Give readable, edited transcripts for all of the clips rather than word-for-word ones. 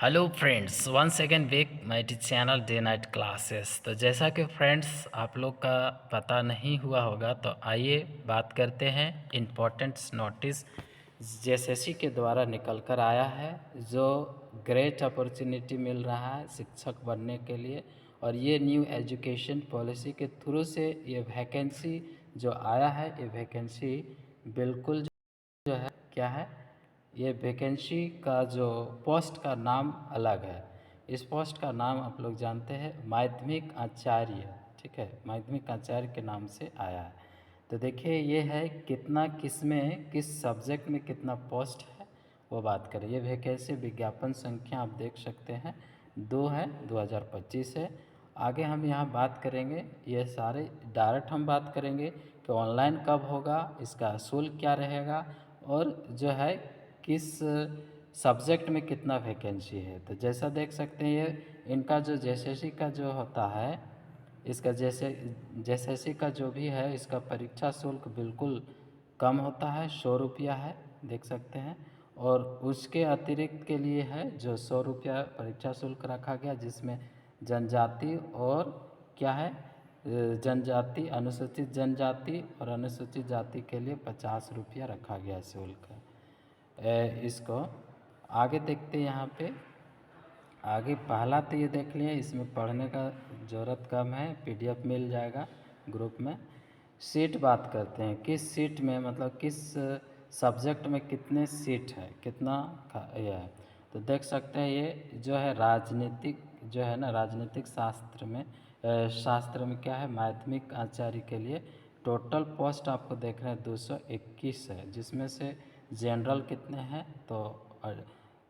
Hello friends, once again back my channel day night classes. तो जैसा कि friends आप लोग का पता नहीं हुआ होगा, तो आइए बात करते हैं इम्पोर्टेंट्स नोटिस जेएसएससी के द्वारा निकल कर आया है, जो ग्रेट अपॉर्चुनिटी मिल रहा है शिक्षक बनने के लिए। और ये न्यू एजुकेशन पॉलिसी के थ्रू से ये वैकेंसी जो आया है, ये वैकेंसी बिल्कुल जो है क्या है, ये वैकेंसी का जो पोस्ट का नाम अलग है। इस पोस्ट का नाम आप लोग जानते हैं माध्यमिक आचार्य, ठीक है, माध्यमिक आचार्य के नाम से आया है। तो देखिए ये है कितना किस में किस सब्जेक्ट में कितना पोस्ट है, वो बात करें। ये वैकेंसी विज्ञापन संख्या आप देख सकते हैं 2 है, 2025 है। आगे हम यहाँ बात करेंगे, ये सारे डायरेक्ट हम बात करेंगे कि ऑनलाइन कब होगा, इसका शुल्क क्या रहेगा, और जो है किस सब्जेक्ट में कितना वैकेंसी है। तो जैसा देख सकते हैं ये इनका जो जेएसएससी का जो होता है, इसका जेएसएससी का जो भी है, इसका परीक्षा शुल्क बिल्कुल कम होता है, 100 रुपया है, देख सकते हैं। और उसके अतिरिक्त के लिए है जो 100 रुपया परीक्षा शुल्क रखा गया, जिसमें जनजाति और क्या है, जनजाति, अनुसूचित जनजाति और अनुसूचित जाति के लिए 50 रुपया रखा गया शुल्क। इसको आगे देखते हैं। यहाँ पे आगे पहला तो ये देख लिए, इसमें पढ़ने का ज़रूरत कम है, पीडीएफ मिल जाएगा ग्रुप में। सीट बात करते हैं, किस सीट में मतलब किस सब्जेक्ट में कितने सीट है, कितना यह है। तो देख सकते हैं ये जो है राजनीतिक जो है ना, राजनीतिक शास्त्र में क्या है, माध्यमिक आचार्य के लिए टोटल पोस्ट आपको देख रहे हैं 221 है, जिसमें से जनरल कितने हैं तो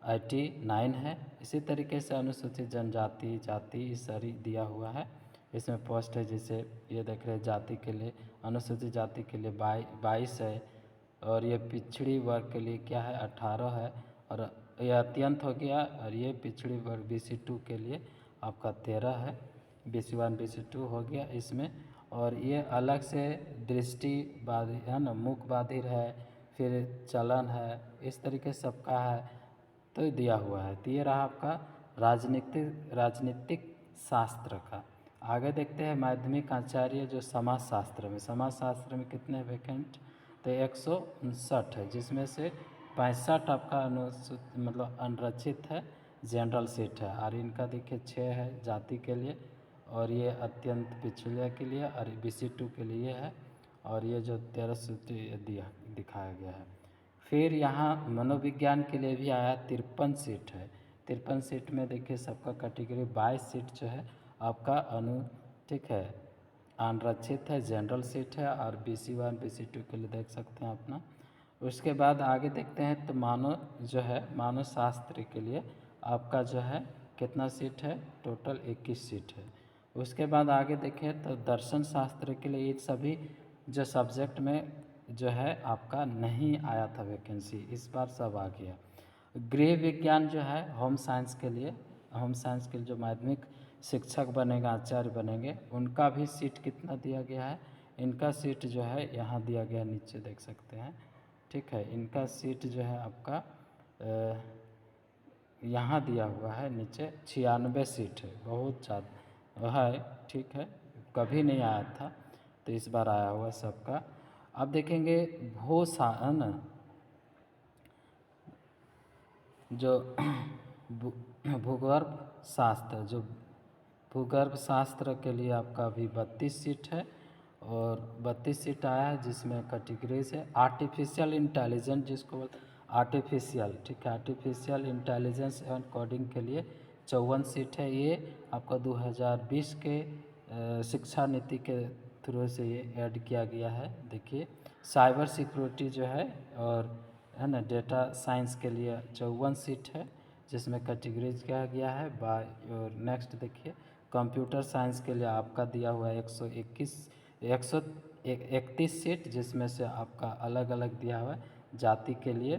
89 है। इसी तरीके से अनुसूचित जनजाति जाति सारी दिया हुआ है, इसमें पोस्ट है। जैसे ये देख रहे हैं जाति के लिए, अनुसूचित जाति के लिए 22 है, और ये पिछड़ी वर्ग के लिए क्या है 18 है, और यह अत्यंत हो गया। और ये पिछड़ी वर्ग BC2 के लिए आपका 13 है, BC1 BC2 हो गया इसमें। और ये अलग से दृष्टि बाधिर है ना, मुख बाधिर है, फिर चलन है, इस तरीके सबका है, तो दिया हुआ है। तो ये रहा आपका राजनीतिक शास्त्र का। आगे देखते हैं माध्यमिक आचार्य जो समाज शास्त्र में कितने वैकेंट, तो 159 है, जिसमें से 65 आपका अनुसूचित मतलब अनरक्षित है, जनरल सीट है। और इनका देखिए 6 है जाति के लिए, और ये अत्यंत पिछड़े के लिए, और BC2 के लिए है। और ये जो 13 सूची दिखाया गया है। फिर यहाँ मनोविज्ञान के लिए भी आया, 53 सीट है। 53 सीट में देखिए सबका कैटेगरी 22 सीट जो है आपका ठीक है अनरक्षित है, जनरल सीट है, और BC1 BC2 के लिए देख सकते हैं अपना। उसके बाद आगे देखते हैं तो मानव जो है, मानव शास्त्र के लिए आपका जो है कितना सीट है, टोटल 21 सीट है। उसके बाद आगे देखें तो दर्शन शास्त्र के लिए, ये सभी जो सब्जेक्ट में जो है आपका नहीं आया था वैकेंसी, इस बार सब आ गया। गृह विज्ञान जो है होम साइंस के लिए, होम साइंस के लिए जो माध्यमिक शिक्षक बनेगा, आचार्य बनेंगे, उनका भी सीट कितना दिया गया है, इनका सीट जो है यहाँ दिया गया, नीचे देख सकते हैं, ठीक है। इनका सीट जो है आपका यहाँ दिया हुआ है नीचे, 96 सीट है, बहुत ज़्यादा है, ठीक है, कभी नहीं आया था, तो इस बार आया हुआ सबका। अब देखेंगे भूषण जो भूगर्भ शास्त्र, जो भूगर्भ शास्त्र के लिए आपका अभी 32 सीट है, और 32 सीट आया है, जिसमें कैटेगरीज है आर्टिफिशियल इंटेलिजेंस, जिसको आर्टिफिशियल, ठीक है, आर्टिफिशियल इंटेलिजेंस एंड कोडिंग के लिए 54 सीट है। ये आपका 2020 के शिक्षा नीति के थ्रू से ये ऐड किया गया है। देखिए साइबर सिक्योरिटी जो है, और है ना, डेटा साइंस के लिए 54 सीट है, जिसमें कैटेगरीज किया गया है बाय। और नेक्स्ट देखिए कंप्यूटर साइंस के लिए आपका दिया हुआ है 131 सीट, जिसमें से आपका अलग अलग दिया हुआ है जाति के लिए,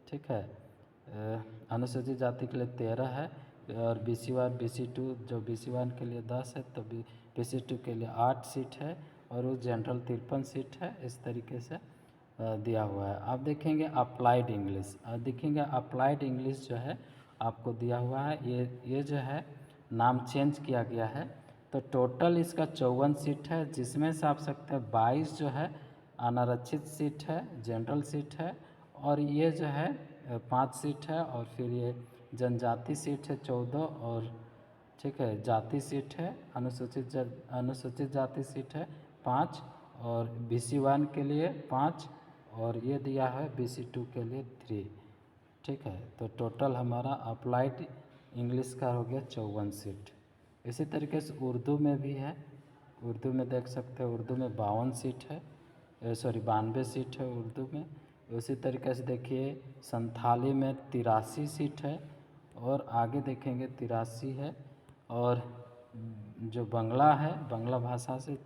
ठीक है। अनुसूचित जाति के लिए 13 है, और BC1 BC2 जो BC1 के लिए 10 है, तो BC2 के लिए 8 सीट है, और वो जनरल 53 सीट है, इस तरीके से दिया हुआ है। अब देखेंगे अप्लाइड इंग्लिश, देखेंगे अप्लाइड इंग्लिश जो है आपको दिया हुआ है। ये जो है नाम चेंज किया गया है। तो टोटल इसका 54 सीट है, जिसमें से आप सकते हैं 22 जो है अनारक्षित सीट है, जनरल सीट है, और ये जो है 5 सीट है, और फिर ये जनजाति सीट है 14, और ठीक है जाति सीट है, अनुसूचित जाति सीट है 5, और BC1 के लिए 5, और ये दिया है BC2 के लिए 3। ठीक है, तो टोटल हमारा अप्लाइड इंग्लिश का हो गया 54 सीट। इसी तरीके से उर्दू में भी है। उर्दू में देख सकते हैं, उर्दू में 52 सीट है, 92 सीट है उर्दू में। उसी तरीके से देखिए संथाली में 83 सीट है, और आगे देखेंगे 83 है। और जो बंगला है, बंगला भाषा से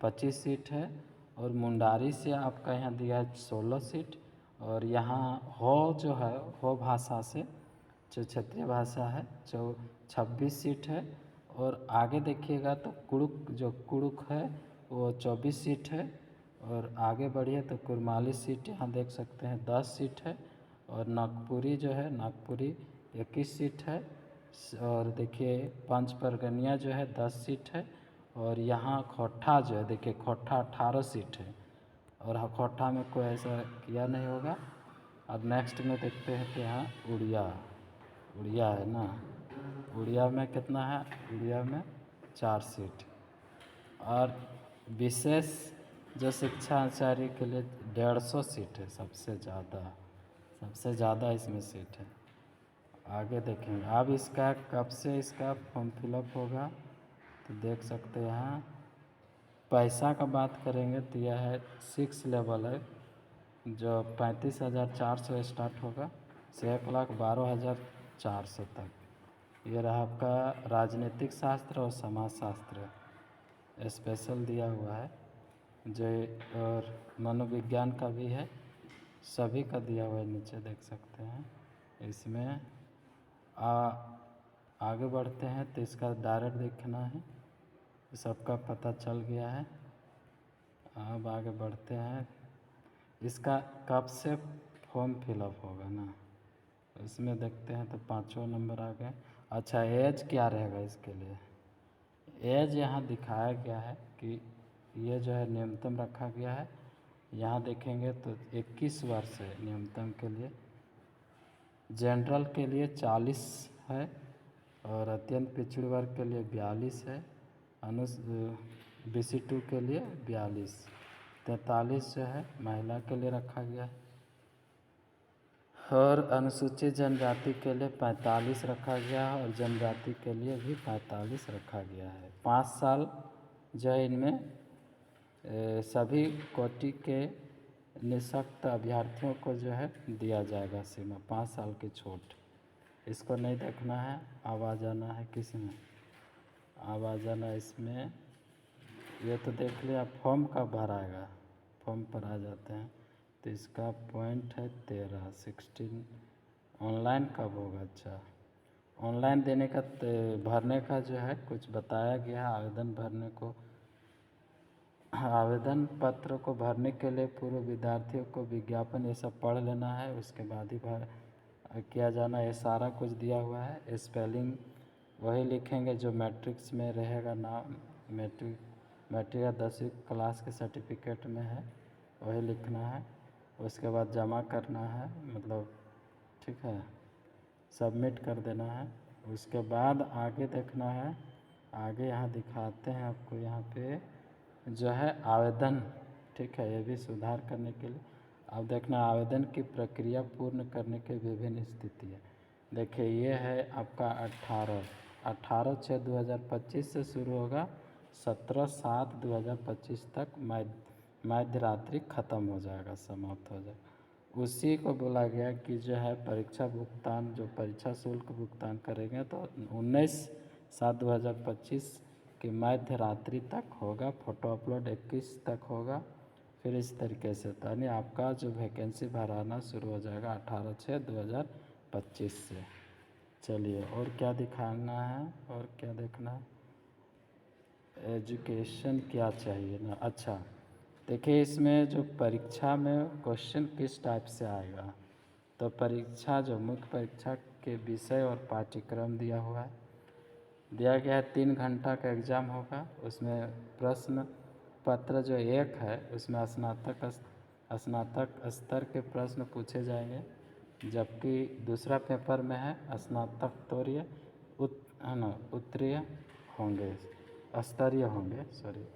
25 सीट है, और मुंडारी से आपका यहाँ दिया है 16 सीट, और यहाँ हो जो है हो भाषा से जो क्षेत्रीय भाषा है 26 सीट है। और आगे देखिएगा तो कुड़ुक है वो 24 सीट है, और आगे बढ़िए तो कुरमाली सीट यहाँ देख सकते हैं 10 सीट है, और नागपुरी जो है नागपुरी 21 सीट है, और देखिए पंच परगनिया जो है 10 सीट है, और यहाँ खोट्ठा जो है देखिए खोट्ठा 18 सीट है, और खोट्ठा में कोई ऐसा किया नहीं होगा। अब नेक्स्ट में देखते हैं तो यहाँ उड़िया है ना, उड़िया में कितना है, उड़िया में 4 सीट। और विशेष जो शिक्षा आचार्य के लिए 150 सीट है, सबसे ज़्यादा इसमें सीट है। आगे देखेंगे अब इसका कब से इसका फॉर्म फिलअप होगा, तो देख सकते हैं यहाँ पैसा का बात करेंगे तो यह है 6 लेवल है, जो 35,400 स्टार्ट होगा से 1,12,400 तक। ये रहा आपका राजनीतिक शास्त्र और समाजशास्त्र स्पेशल दिया हुआ है जो, और मनोविज्ञान का भी है, सभी का दिया हुआ है नीचे देख सकते हैं। इसमें आगे बढ़ते हैं तो इसका डायरेक्ट देखना है, सबका पता चल गया है। अब आगे बढ़ते हैं, इसका कब से फॉर्म फिलअप होगा ना, इसमें देखते हैं तो 5वां नंबर आ गया। अच्छा एज क्या रहेगा इसके लिए, एज यहाँ दिखाया गया है कि ये जो है न्यूनतम रखा गया है। यहाँ देखेंगे तो 21 वर्ष है न्यूनतम के लिए, जनरल के लिए 40 है, और अत्यंत पिछड़े वर्ग के लिए 42 है, BC2 के लिए 42, 43 जो है महिला के लिए रखा गया है, और अनुसूचित जनजाति के लिए 45 रखा गया है, और जनजाति के लिए भी 45 रखा गया है। 5 साल जो है इनमें सभी कोटि के निःशक्त अभ्यर्थियों को जो है दिया जाएगा सीमा 5 साल की छूट। इसको नहीं देखना है, अब आ जाना है किस में, अब आ जाना इसमें, ये तो देख लिया फॉर्म कब भराएगा, फॉर्म पर आ जाते हैं तो इसका पॉइंट है 16 ऑनलाइन कब होगा। अच्छा ऑनलाइन देने का भरने का जो है कुछ बताया गया है, आवेदन पत्र को भरने के लिए पूर्व विद्यार्थियों को विज्ञापन ये सब पढ़ लेना है, उसके बाद ही किया जाना, ये सारा कुछ दिया हुआ है। स्पेलिंग वही लिखेंगे जो मैट्रिक्स में रहेगा, नाम मैट्रिक या 10वीं क्लास के सर्टिफिकेट में है वही लिखना है। उसके बाद जमा करना है, मतलब ठीक है सबमिट कर देना है। उसके बाद आगे देखना है, आगे यहाँ दिखाते हैं आपको, यहाँ पे जो है आवेदन, ठीक है ये भी सुधार करने के लिए। अब देखना आवेदन की प्रक्रिया पूर्ण करने के विभिन्न स्थितियाँ। देखिए ये है आपका 18/6/2025 से शुरू होगा, 17/7/2025 तक मध्य रात्रि ख़त्म हो जाएगा, समाप्त हो जाएगा। उसी को बोला गया कि जो है परीक्षा भुगतान, जो परीक्षा शुल्क भुगतान करेंगे तो 19/7/2025 कि मध्य रात्रि तक होगा, फ़ोटो अपलोड 21 तक होगा। फिर इस तरीके से यानी आपका जो वैकेंसी भराना शुरू हो जाएगा 18/6/2025 से। चलिए और क्या दिखाना है और क्या देखना है, एजुकेशन क्या चाहिए ना। अच्छा देखिए इसमें जो परीक्षा में क्वेश्चन किस टाइप से आएगा, तो परीक्षा जो मुख्य परीक्षा के विषय और पाठ्यक्रम दिया हुआ है। दिया गया है 3 घंटा का एग्ज़ाम होगा। उसमें प्रश्न पत्र जो एक है उसमें स्नातक स्तर के प्रश्न पूछे जाएंगे, जबकि दूसरा पेपर में है स्नातकोत्तरीय उत्तरीय होंगे, स्तरीय होंगे सॉरी।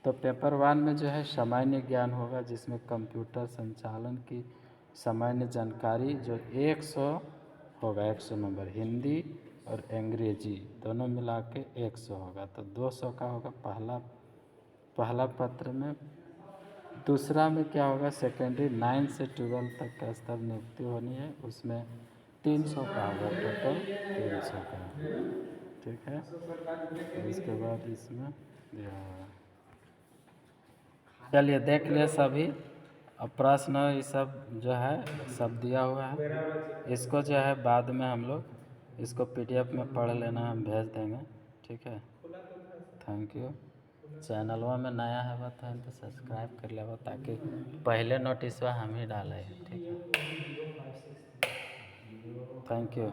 तो पेपर 1 में जो है सामान्य ज्ञान होगा, जिसमें कंप्यूटर संचालन की सामान्य जानकारी जो 100 होगा, 100 नंबर। हिंदी और अंग्रेजी दोनों मिला के 100 होगा, तो 200 का होगा पहला पत्र में। दूसरा में क्या होगा, सेकेंडरी 9 से 12 तक का स्तर नियुक्ति होनी है, उसमें 300 का होगा, टोटल 300 का, ठीक है। और इसके बाद इसमें दिया होगा। चलिए देख लिए सभी। अब प्रश्न ये सब जो है सब दिया हुआ है। इसको जो है बाद में हम लोग इसको PDF में पढ़ लेना, हम भेज देंगे, ठीक है। Thank you. चैनलवा में नया है बताएं तो सब्सक्राइब कर लेवा, ताकि पहले नोटिसवा हम ही डालें, ठीक है। Thank you.